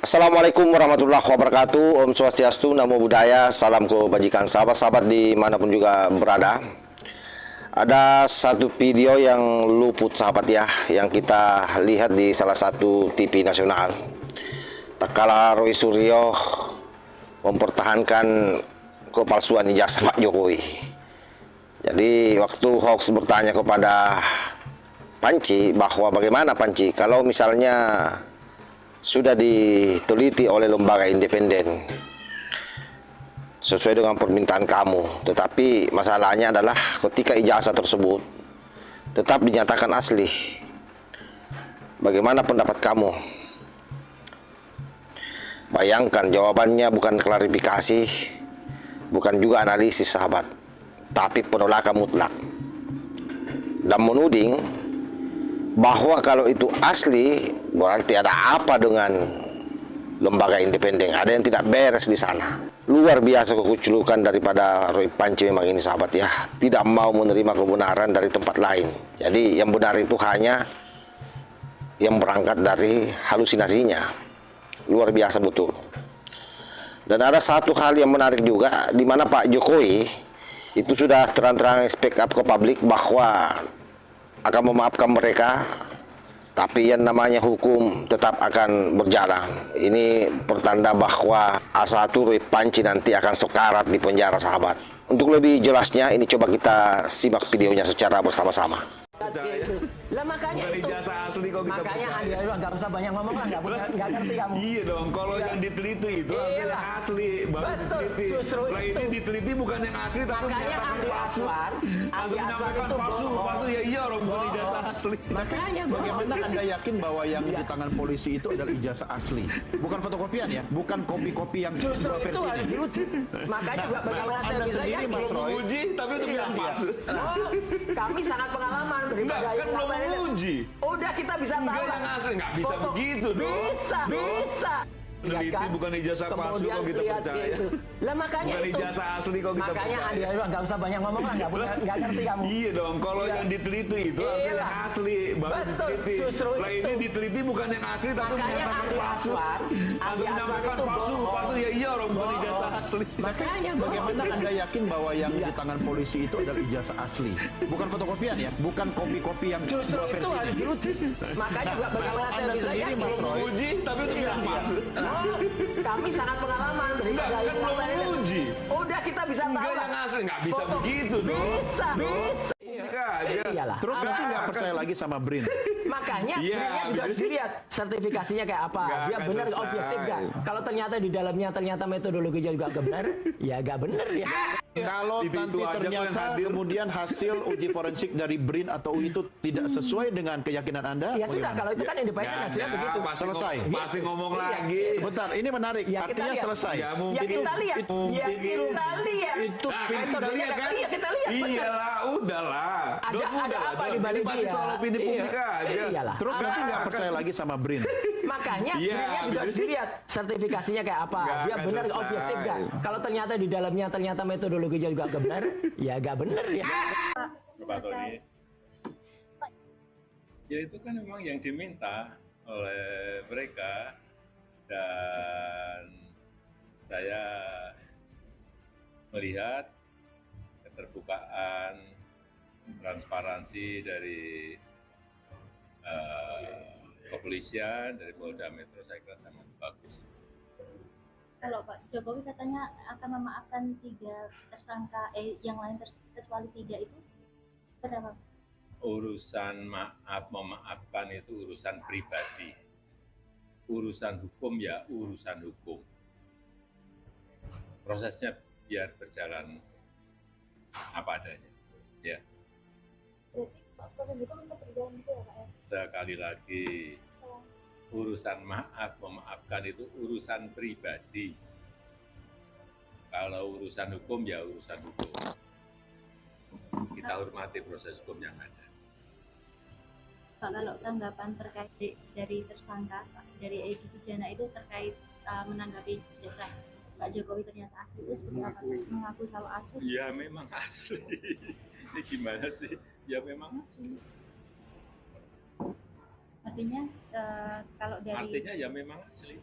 Assalamualaikum warahmatullahi wabarakatuh. Om Swastiastu, Namo Buddhaya, salam kebajikan sahabat-sahabat dimanapun juga berada. Ada satu video yang luput sahabat ya, yang kita lihat di salah satu TV nasional. Tak kala Roy Suryo mempertahankan kepalsuan ijazah Pak Jokowi. Jadi waktu hoax bertanya kepada Panci bahwa bagaimana Panci kalau misalnya sudah diteliti oleh lembaga independen sesuai dengan permintaan kamu, tetapi masalahnya adalah ketika ijazah tersebut tetap dinyatakan asli, bagaimana pendapat kamu? Bayangkan jawabannya bukan klarifikasi, bukan juga analisis sahabat, tapi penolakan mutlak dan menuding bahwa kalau itu asli berarti ada apa dengan lembaga independen, ada yang tidak beres di sana. Luar biasa kekuculukan daripada Roy Panci memang ini sahabat ya, tidak mau menerima kebenaran dari tempat lain. Jadi yang benar itu hanya yang berangkat dari halusinasinya. Luar biasa betul. Dan ada satu hal yang menarik juga, di mana Pak Jokowi itu sudah terang-terang speak up ke publik bahwa akan memaafkan mereka, tapi yang namanya hukum tetap akan berjalan. Ini pertanda bahwa A1 Roy Panci nanti akan sekarat di penjara sahabat. Untuk lebih jelasnya ini coba kita simak videonya secara bersama-sama. Lah makanya bukan itu ijazah asli kok kita makanya percaya. Anda nggak usah banyak ngomong lah, nggak ngerti kamu. Iya dong, kalau Nggak. yang diteliti itu harusnya Iyalah. yang asli baru Betul, diteliti. justru Nah itu. ini diteliti bukan yang asli tapi Makanya menyatakan ahli palsu. asuhan, Atau ahli asuhan menyampaikan itu palsu, bohong. palsu ya iya orang bukan Bohong. ijazah asli. Makanya Bagaimana bohong. Anda yakin bahwa yang Iya. di tangan polisi itu adalah ijazah asli? Bukan fotokopian ya? Bukan kopi-kopi yang Justru dua itu versi harus ini? diuji. Makanya Nah, bagaimana kalau saya Anda bisa sendiri, yakin? Mas Roy, Uji tapi itu bilang Iya. palsu. Oh, kami sangat pengalaman Enggak, daripada kan belum menguji. Udah kita bisa tahu. Enggak lah. yang asli, nggak bisa Foto. begitu dong. Bisa, Dong. bisa. Peneliti Ya kan? bukan ijazah palsu Kemudian kok kita lihat percaya. gitu. Lah makanya Bukan itu. ijazah asli kok kita Makanya percaya. Anda nggak usah banyak ngomong lah, nggak ngerti kamu. Iya dong, kalau Iya. yang diteliti itu harusnya Iyalah. yang asli baru Betul, diteliti. justru Lah itu. ini diteliti bukan yang asli tapi Makanya menyatakan ahli palsu. asuhan, Atau ahli asuhan menyampaikan itu palsu, bohong. palsu ya iya orang bukan Bohong. ijazah asli. Makanya Bagaimana bohong. Anda yakin bahwa yang Iya. di tangan polisi itu adalah ijazah asli? Bukan fotokopian ya? Bukan kopi-kopi yang Justru dua itu versi harus ini? diuji. Makanya Nah, bagaimana kalau saya Anda bisa sendiri, yakin? Mas Roy, Uji tapi itu bilang palsu. Oh, kami sangat pengalaman Enggak, daripada kan belum menguji. Udah kita bisa tahu. Enggak lah. yang asli, nggak bisa Foto. begitu dong. Bisa, Dong. bisa. Buktikan aja. Iyalah. Terus berarti nggak percaya lagi sama BRIN? Makanya Iya, sebenarnya juga harus betul. dilihat sertifikasinya kayak apa. Nggak Dia akan benar selesai. objektif nggak? Kalau ternyata di dalamnya ternyata metodologinya juga nggak benar, ya nggak benar ya. Kalau Itu nanti aja kok yang ternyata hadir. kemudian hasil uji forensik dari BRIN atau UI itu tidak sesuai dengan keyakinan Anda, Ya sudah, bagaimana? kalau itu kan independen Nggak hasilnya ada, begitu. pasti Selesai. Pasti ngomong Iya. lagi. Sebentar, ini menarik. Ya, kita Artinya lihat. selesai. Ya, Ya mungkin kita lihat. itu- Ya itu- kita lihat. itu Nah, kan pintu kita lihat kan? Iya, kita lihat. benar. Iyalah, udahlah. Ada apa di balik Ini pasti dia? soal opini publik Iya. aja. Iyalah. Terus berarti nggak percaya lagi sama BRIN? Makanya Iya, sebenarnya juga harus betul. dilihat sertifikasinya kayak apa. Nggak Dia akan benar selesai. objektif nggak? Kalau ternyata di dalamnya ternyata metodologinya juga nggak benar, ya nggak benar ya. Pak Tony. Ya itu kan memang yang diminta oleh mereka dan saya melihat keterbukaan, transparansi dari kepolisian, dari Polda Metro saya kira sangat bagus. Kalau Pak Jokowi katanya akan memaafkan 3 tersangka, yang lain kecuali 3 itu berapa? Urusan maaf memaafkan itu urusan pribadi. Urusan hukum ya urusan hukum. Prosesnya biar berjalan apa adanya. Ya, Berarti proses itu tetap berjalan gitu ya Pak ya? sekali lagi urusan maaf memaafkan itu urusan pribadi. Kalau urusan hukum ya urusan hukum. Kita hormati proses hukum yang ada. Pak, kalau tanggapan terkait dari tersangka Pak, dari Egy Sujana itu terkait menanggapi jasa Pak Jokowi ternyata asli, itu seperti apa Pak? Mengakui kalau asli? Ya memang asli. Ini gimana sih? Ya memang asli. Artinya kalau dari Artinya ya memang asli.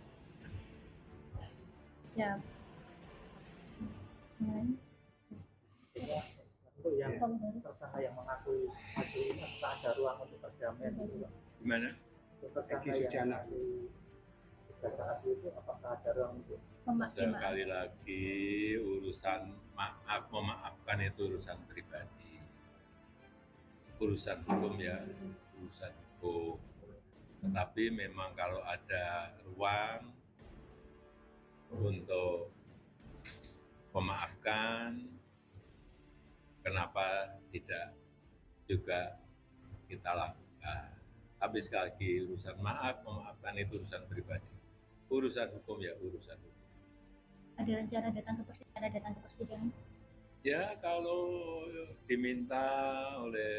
Ya. Untuk yang tersangka yang mengakui hasil ini, apakah ada ruang untuk perdamaian itu, Pak? Gimana? Untuk tersangka yang mengakui ijazah asli itu, apakah ada ruang untuk Sekali lagi urusan maaf memaafkan itu urusan pribadi, urusan hukum ya, urusan hukum. Tetapi memang kalau ada ruang untuk memaafkan, kenapa tidak juga kita lakukan. Tapi sekali lagi urusan maaf memaafkan itu urusan pribadi, urusan hukum ya urusan hukum. Ada rencana datang ke persidangan? Ya kalau diminta oleh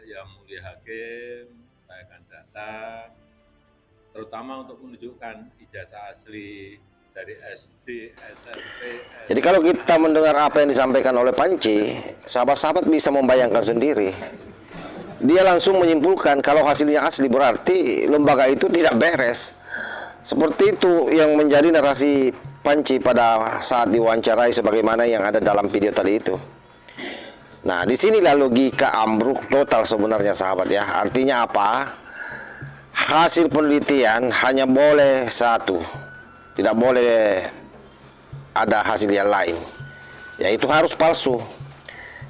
Yang Mulia Hakim, saya akan datang, terutama untuk menunjukkan ijazah asli dari SD, SMP. Jadi kalau kita mendengar apa yang disampaikan oleh Panci, sahabat-sahabat bisa membayangkan sendiri. Dia langsung menyimpulkan kalau hasilnya asli berarti lembaga itu tidak beres. Seperti itu yang menjadi narasi Panci pada saat diwawancarai sebagaimana yang ada dalam video tadi itu. Nah, disinilah logika ambruk total sebenarnya sahabat ya. Artinya apa? Hasil penelitian hanya boleh satu, tidak boleh ada hasil yang lain, yaitu harus palsu.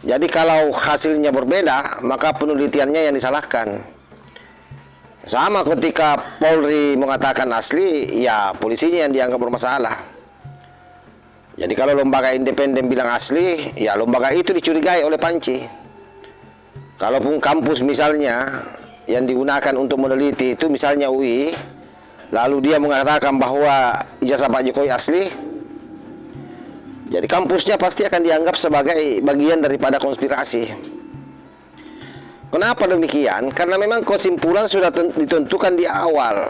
Jadi kalau hasilnya berbeda, maka penelitiannya yang disalahkan. Sama ketika Polri mengatakan asli, ya polisinya yang dianggap bermasalah. Jadi kalau lembaga independen bilang asli, ya lembaga itu dicurigai oleh Panci. Kalaupun kampus misalnya yang digunakan untuk meneliti itu misalnya UI, lalu dia mengatakan bahwa ijazah Pak Jokowi asli, jadi kampusnya pasti akan dianggap sebagai bagian daripada konspirasi. Kenapa demikian? Karena memang kesimpulan sudah ditentukan di awal.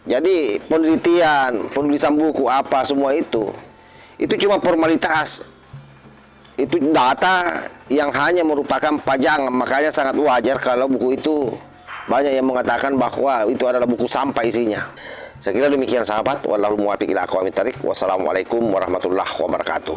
Jadi penelitian, penulisan buku apa semua itu cuma formalitas. Itu data yang hanya merupakan pajangan. Makanya sangat wajar kalau buku itu banyak yang mengatakan bahwa itu adalah buku sampah isinya. Saya kira demikian sahabat. Wallahul muwaffiq ila aqwamit thariq. Wassalamualaikum warahmatullahi wabarakatuh.